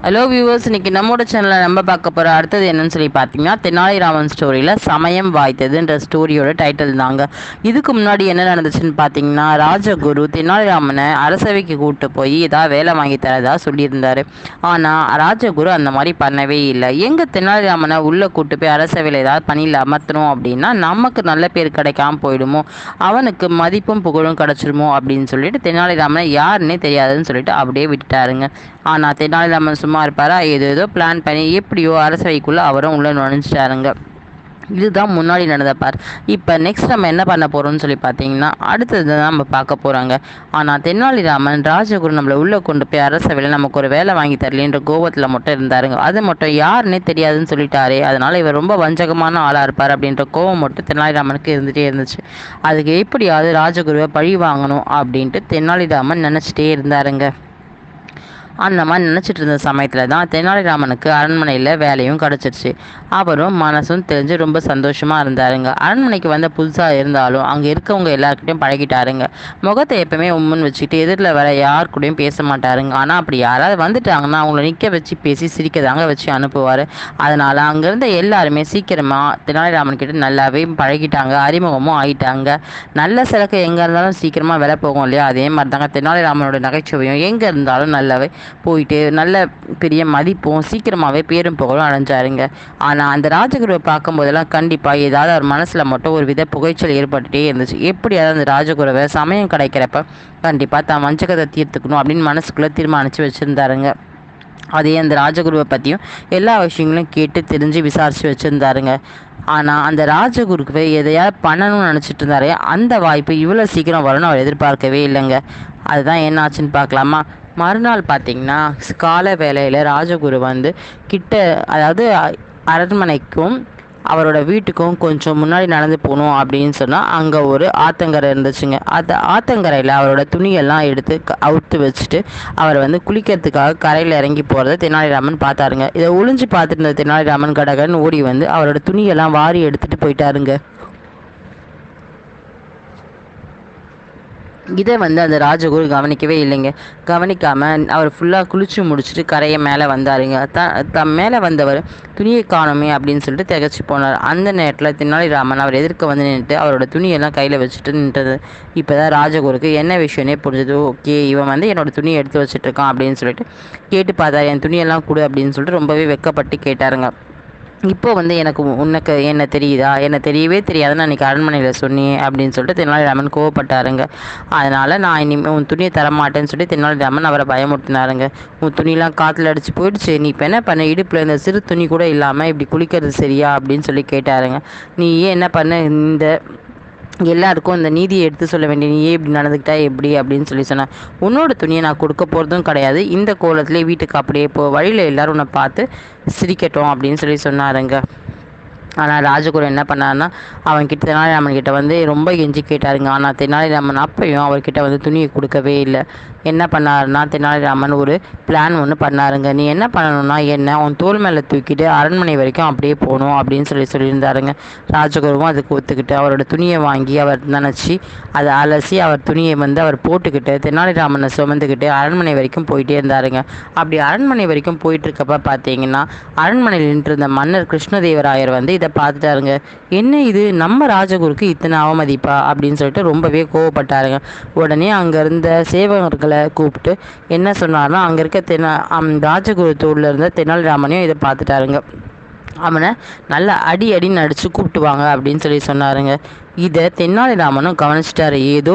Hello viewers, இன்னைக்கு நம்மளோட சேனலில் நம்ம பார்க்க போகிற அடுத்தது என்னன்னு சொல்லி பார்த்தீங்கன்னா, தெனாலிராமன் ஸ்டோரியில் சமயம் வாய்த்ததுன்ற ஸ்டோரியோட டைட்டில் தாங்க. இதுக்கு முன்னாடி என்ன நடந்துச்சுன்னு பார்த்தீங்கன்னா, ராஜகுரு தெனாலிராமனை அரசவைக்கு கூப்பிட்டு போய் ஏதாவது வேலை வாங்கி தரதா சொல்லியிருந்தாரு. ஆனால் ராஜகுரு அந்த மாதிரி பண்ணவே இல்லை. எங்கே தெனாலிராமனை உள்ளே கூப்பிட்டு போய் அரசவையில் ஏதாவது பணியில் அமர்த்தணும் அப்படின்னா நமக்கு நல்ல பேர் கிடைக்காம போயிடுமோ, அவனுக்கு மதிப்பும் புகழும் கிடச்சிருமோ அப்படின்னு சொல்லிட்டு தெனாலிராமனை யாருன்னே தெரியாதுன்னு சொல்லிட்டு அப்படியே விட்டுட்டாருங்க. ஆனால் தெனாலிராமன் சும்மா இருப்பாரா? ஏதோ பிளான் பண்ணி எப்படியோ அரசவைக்குள்ளே அவரும் உள்ள நுழைஞ்சிட்டாருங்க. இதுதான் முன்னாடி நடந்த பார். இப்போ நெக்ஸ்ட் நம்ம என்ன பண்ண போகிறோம்னு சொல்லி பார்த்தீங்கன்னா, அடுத்தது தான் நம்ம பார்க்க போகிறாங்க. ஆனால் தெனாலிராமன் ராஜகுரு நம்மளை உள்ளே கொண்டு போய் அரசவையில் நமக்கு ஒரு வேலை வாங்கி தரலன்ற கோபத்தில் மட்டும் இருந்தாருங்க. அது மட்டும் யாருன்னே தெரியாதுன்னு சொல்லிட்டாரே, அதனால் இவர் ரொம்ப வஞ்சகமான ஆளாக இருப்பார் அப்படின்ற கோபம் மட்டும் தெனாலிராமனுக்கு இருந்துகிட்டே இருந்துச்சு. அதுக்கு எப்படியாவது ராஜகுருவை பழி வாங்கணும் அப்படின்ட்டு தெனாலிராமன் நினச்சிட்டே இருந்தாருங்க. அந்த மாதிரி நினச்சிட்டு இருந்த சமயத்தில் தான் தெனாலிராமனுக்கு அரண்மனையில் வேலையும் கிடச்சிருச்சு. அவரும் மனசும் தெரிஞ்சு ரொம்ப சந்தோஷமாக இருந்தாருங்க. அரண்மனைக்கு வந்த புதுசாக இருந்தாலும் அங்கே இருக்கவங்க எல்லாருக்கிட்டையும் பழகிட்டாருங்க. முகத்தை எப்பவுமே உம்முன்னு வச்சுக்கிட்டு எதிரில் வர யார் கூடயும் பேச மாட்டாருங்க. ஆனால் அப்படி யாராவது வந்துட்டாங்கன்னா அவங்கள நிற்க வச்சு பேசி சிரிக்க தாங்க வச்சு அனுப்புவார். அதனால் அங்கேருந்த எல்லாருமே சீக்கிரமாக தெனாலிராமன் கிட்ட நல்லாவே பழகிட்டாங்க, அறிமுகமும் ஆகிட்டாங்க. நல்ல சரக்கு எங்கே இருந்தாலும் சீக்கிரமாக விலை போகும் இல்லையா, அதே மாதிரி தாங்க தெனாலிராமனோட நகைச்சுவையும் எங்கே இருந்தாலும் நல்லாவே போயிட்டு நல்ல பெரிய மதிப்பும் சீக்கிரமாகவே பேரும் புகழும் அடைஞ்சாருங்க. ஆனால் அந்த ராஜகுருவை பார்க்கும்போதெல்லாம் கண்டிப்பாக ஏதாவது அவர் மனசில் மட்டும் ஒரு வித புகைச்சல் ஏற்பட்டுகிட்டே இருந்துச்சு. எப்படியாவது அந்த ராஜகுருவை சமயம் கிடைக்கிறப்ப கண்டிப்பாக தான் வஞ்சகத்தை தீர்த்துக்கணும் அப்படின்னு மனசுக்குள்ளே தீர்மானித்து வச்சுருந்தாருங்க. அதே அந்த ராஜகுருவை பற்றியும் எல்லா விஷயங்களும் கேட்டு தெரிஞ்சு விசாரித்து வச்சுருந்தாருங்க. ஆனால் அந்த ராஜகுருவை எதையாவது பண்ணணும்னு நினச்சிட்டு இருந்தாரு. அந்த வாய்ப்பு இவ்வளோ சீக்கிரம் வரும்னு அவர் எதிர்பார்க்கவே இல்லைங்க. அதுதான் என்ன ஆச்சுன்னு பார்க்கலாமா? மறுநாள் பார்த்திங்கன்னா கால வேளையில் ராஜகுரு வந்து அதாவது அரண்மனைக்கும் அவரோட வீட்டுக்கும் கொஞ்சம் முன்னாடி நடந்து போகணும் அப்படின்னு சொன்னால் அங்கே ஒரு ஆத்தங்கரை இருந்துச்சுங்க. அந்த ஆத்தங்கரையில் அவரோட துணியெல்லாம் எடுத்து அவுத்து வச்சுட்டு அவர் வந்து குளிக்கிறதுக்காக கரையில் இறங்கி போகிறத தெனாலிராமன் பார்த்தாருங்க. இதை ஒளிஞ்சு பார்த்துட்டு இருந்த தெனாலிராமன் கடகன் ஓடி வந்து அவரோட துணியெல்லாம் வாரி எடுத்துகிட்டு போயிட்டாருங்க. இதை வந்து அந்த ராஜகுரு கவனிக்கவே இல்லைங்க. கவனிக்காமல் அவர் ஃபுல்லாக குளிச்சு முடிச்சுட்டு கரையை மேலே வந்தாருங்க. மேலே வந்தவர் துணியை காணுமே அப்படின்னு சொல்லிட்டு திகச்சு போனார். அந்த நேரத்தில் தெனாலிராமன் அவர் எதிர்க்க வந்து நின்றுட்டு அவரோட துணியெல்லாம் கையில் வச்சுட்டு நின்றது. இப்போ தான் ராஜகுருக்கு என்ன விஷயம்னே புரிஞ்சது. ஓகே, இவன் வந்து என்னோட துணியை எடுத்து வச்சுட்டு இருக்கான் அப்படின்னு சொல்லிட்டு கேட்டு பார்த்தார். என் துணியெல்லாம் கொடு அப்படின்னு சொல்லிட்டு ரொம்பவே வெக்கப்பட்டு கேட்டாருங்க. இப்போ வந்து உனக்கு என்ன தெரியுதா, என்ன தெரியவே தெரியாதுன்னு அன்றைக்கி அரண்மனையில் சொன்னியே அப்படின்னு சொல்லிட்டு தெனாலிராமன் கோவப்பட்டாருங்க. அதனால் நான் இனிமேல் உன் துணியை தரமாட்டேன்னு சொல்லி தெனாலிராமன் அவரை பயமுறுத்தினாருங்க. உன் துணியெலாம் காற்றுல அடிச்சு போயிடுச்சு, நீ இப்போ என்ன பண்ண, இடுப்பில் இந்த சிறு துணி கூட இல்லாமல் இப்படி குளிக்கிறது சரியா அப்படின்னு சொல்லி கேட்டாருங்க. நீ ஏன் என்ன பண்ண, இந்த எல்லாருக்கும் இந்த நீதியை எடுத்து சொல்ல வேண்டிய நீ இப்படி நடந்துக்கிட்டா எப்படி அப்படின்னு சொல்லி சொன்னேன். உன்னோட துணியை நான் கொடுக்க போகிறதும் கிடையாது, இந்த கோலத்துலேயே வீட்டுக்கு அப்படியே போ, வழியில் எல்லோரும் உன்னை பார்த்து சிரிக்கட்டும் அப்படின்னு சொல்லி சொன்னாருங்க. ஆனால் ராஜகுரு என்ன பண்ணாருன்னா அவன்கிட்ட தெனாலிராமன் கிட்ட வந்து ரொம்ப கெஞ்சி கேட்டாருங்க. ஆனால் தெனாலிராமன் அப்பையும் அவர்கிட்ட வந்து துணியை கொடுக்கவே இல்லை. என்ன பண்ணாருன்னா தெனாலிராமன் ஒரு பிளான் ஒன்று பண்ணாருங்க. நீ என்ன பண்ணணும்னா என்ன அவன் தோல் மேலே தூக்கிட்டு அரண்மனை வரைக்கும் அப்படியே போகணும் அப்படின்னு சொல்லியிருந்தாருங்க. ராஜகுருவும் அதுக்கு ஒத்துக்கிட்டு அவரோட துணியை வாங்கி அவர் நினச்சி அதை அலசி அவர் துணியை வந்து அவர் போட்டுக்கிட்டு தெனாலிராமனை சுமந்துக்கிட்டு அரண்மனை வரைக்கும் போயிட்டே இருந்தாருங்க. அப்படி அரண்மனை வரைக்கும் போயிட்டு இருக்கப்ப பார்த்தீங்கன்னா அரண்மனையில் நின்று இருந்த மன்னர் கிருஷ்ணதேவராயர் வந்து இதை பார்த்துட்டாருங்க. என்ன இது, நம்ம ராஜகுருக்கு இத்தனை அவமதிப்பா அப்படின்னு சொல்லிட்டு ரொம்பவே கோவப்பட்டாருங்க. உடனே அங்கே இருந்த சேவகர்களை கூப்பிட்டு என்ன சொன்னார்னா, அங்கே இருக்க ராஜகுரு தோளில் இருந்த தெனாலிராமனையும் இதை பார்த்துட்டாருங்க. அவனை நல்லா அடின்னு அடித்து கூப்பிட்டுவாங்க அப்படின்னு சொல்லி சொன்னாருங்க. இதை தெனாலிராமனும் கவனிச்சிட்டாரு. ஏதோ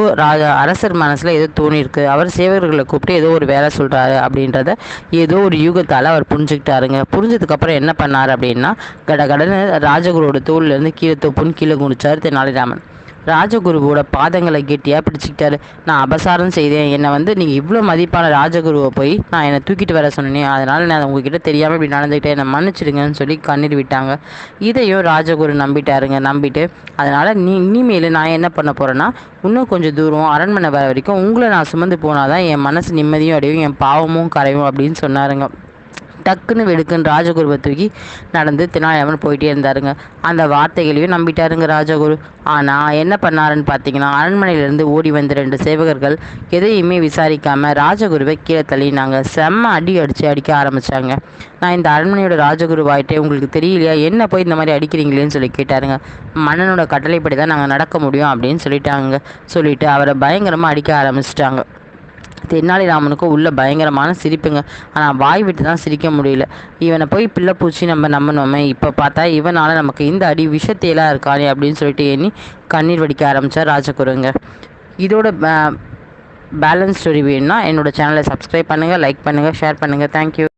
அரசர் மனசில் ஏதோ தோணிருக்கு, அவர் சேவகர்களை கூப்பிட்டு ஏதோ ஒரு வேலை சொல்கிறாரு அப்படின்றத ஏதோ ஒரு யூகத்தால் அவர் புரிஞ்சுக்கிட்டாருங்க. புரிஞ்சதுக்கப்புறம் என்ன பண்ணார் அப்படின்னா கடகடன்னு ராஜகுருவோட தோல்லேருந்து கீழே தொப்புன்னு கீழே குடிச்சார் தெனாலிராமன். ராஜகுருவோட பாதங்களை கெட்டியாக பிடிச்சிக்கிட்டாரு. நான் அபசாரம் செய்தேன், என்னை வந்து நீங்கள் இவ்வளோ மதிப்பான ராஜகுருவை போய் நான் என்னை தூக்கிட்டு வர சொன்னேன், அதனால் நான் உங்ககிட்ட தெரியாமல் இப்படி நடந்துக்கிட்டேன், என்னை மன்னிச்சிடுங்கன்னு சொல்லி கண்ணீர் விட்டாங்க. இதையும் ராஜகுரு நம்பிட்டு அதனால் இனிமேல் நான் என்ன பண்ண போகிறேன்னா இன்னும் கொஞ்சம் தூரம் அரண்மனை வர வரைக்கும் உங்களை நான் சுமந்து போனால் தான் என் மனசு நிம்மதியும் அடையும், என் பாவமும் கரையும் அப்படின்னு சொன்னாருங்க. டக்குன்னு வெடுக்குன்னு ராஜகுருவை தூக்கி நடந்து தெனாலிராமன் போயிட்டே இருந்தாருங்க. அந்த வார்த்தைகளையும் நம்பிட்டாருங்க ராஜகுரு. ஆனால் என்ன பண்ணாருன்னு பார்த்தீங்கன்னா, அரண்மனையிலேருந்து ஓடி வந்த 2 சேவகர்கள் எதையுமே விசாரிக்காமல் ராஜகுருவை கீழே தள்ளினாங்க. செம்ம அடிக்க ஆரம்பித்தாங்க. நான் இந்த அரண்மனையோட ராஜகுருவாயிட்டே, உங்களுக்கு தெரியலையா, என்ன போய் இந்த மாதிரி அடிக்கிறீங்களேன்னு சொல்லி கேட்டாருங்க. மன்னனோட கட்டளைப்படி தான் நாங்கள் நடக்க முடியும் அப்படின்னு சொல்லிட்டு அவரை பயங்கரமாக அடிக்க ஆரம்பிச்சிட்டாங்க. தெனாலிராமனுக்கும் உள்ள பயங்கரமான சிரிப்புங்க. ஆனால் வாய் விட்டு தான் சிரிக்க முடியல. இவனை போய் பிள்ளை பூச்சி நம்ம நம்பணுமே, இப்போ பார்த்தா இவனால் நமக்கு இந்த அடி விஷத்தையெல்லாம் இருக்கானே அப்படின்னு சொல்லிட்டு எண்ணி கண்ணீர் வடிக்க ஆரம்பித்தார் ராஜகுருங்க. இதோட பேலன்ஸ் ஸ்டோரி வேணும்னா என்னோடய சேனலை சப்ஸ்கிரைப் பண்ணுங்கள், லைக் பண்ணுங்கள், ஷேர் பண்ணுங்கள். தேங்க்யூ.